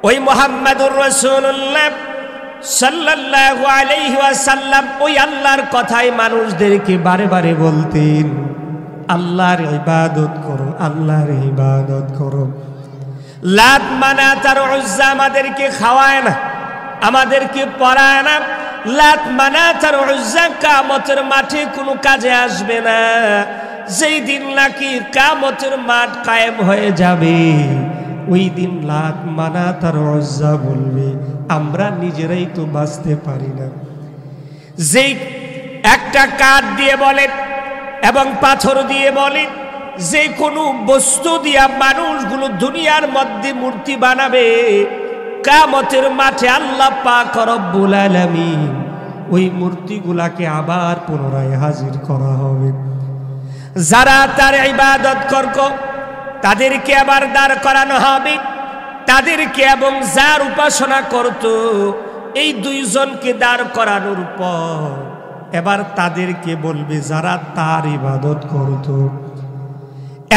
ওই মুহাম্মাদুর রাসূলুল্লাহ সাল্লাল্লাহু আলাইহি ওয়াসাল্লাম ওই আল্লাহর কথাই মানুষদেরকে বারে বারে বলতেন, আল্লাহর ইবাদত করো, আল্লাহর ইবাদত করো। লাত মানাত আর উজ্জা আমাদেরকে খাওয়ায় না, আমাদেরকে পড়ায় না। লাত মানাত আর উজ্জা কিয়ামতের মাঠে কোনো কাজে আসবে না। যেই দিন নাকি কিয়ামতের মাঠ কায়েম হয়ে যাবে, ওই দিন লাত মানাত আর উজ্জা বলবে, আমরা নিজেরাই তো বাঁচতে পারি না। যেই একটা কাঠ দিয়ে বলে এবং পাথর দিয়ে বলে, যে কোনো বস্তু দিয়া মানুষগুলো দুনিয়ার মধ্যে মূর্তি বানাবে, কিয়ামতের মাঠে আল্লাহ পাক রব্বুল আলামিন ওই মূর্তিগুলাকে আবার পুনরায় হাজির করা হবে। যারা তার ইবাদত করত তাদেরকে আবার দাঁড় করানো হবে, তাদেরকে এবং যার উপাসনা করত এই দুইজনকে দাঁড় করানোর পর এবার তাদেরকে বলবে যারা তার ইবাদত করত।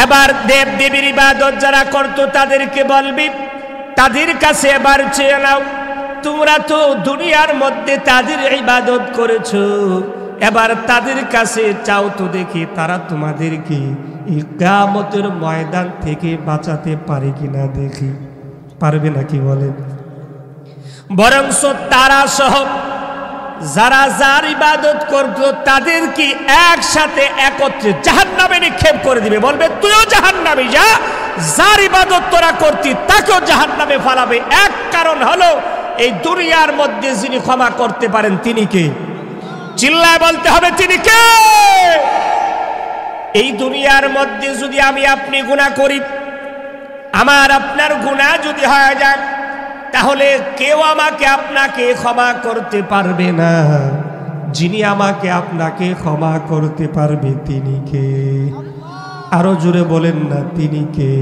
এবার দেব দেবীর ইবাদত যারা করত তাদেরকে বলবে, তাদের কাছে এবার চেয়ে নাও, তোমরা তো দুনিয়ার মধ্যে তাদের ইবাদত করেছো, এবার তাদের কাছে চাও তো দেখি তারা তোমাদেরকে এই কিয়ামতের ময়দান থেকে বাঁচাতে পারে কিনা দেখি। পারবে নাকি বলেন? বরঞ্চ তারা সহ যারা যার ইবাদত করত তাদেরকে একসাথে একত্রে জাহান্নামে নিক্ষেপ করে দিবে। বলবে তুইও জাহান্নামে যা, যার ইবাদত তোরা করতি তাকেও জাহান্নামে ফালাবে। এক কারণ হলো এই দুনিয়ার মধ্যে যিনি ক্ষমা করতে পারেন তিনি কে? চিল্লায় বলতে হবে তিনি কে? এই দুনিয়ার মধ্যে যদি আমি আপনি গুনাহ করি, আমার আপনার গুনাহ যদি হয়ে যায়, তাহলে কেউ আমাকে আপনাকে ক্ষমা করতে পারবে না। যিনি আমাকে আপনাকে ক্ষমা করতে পারবে তিনি কে? আরো জোরে বলেন না, তিনি কে?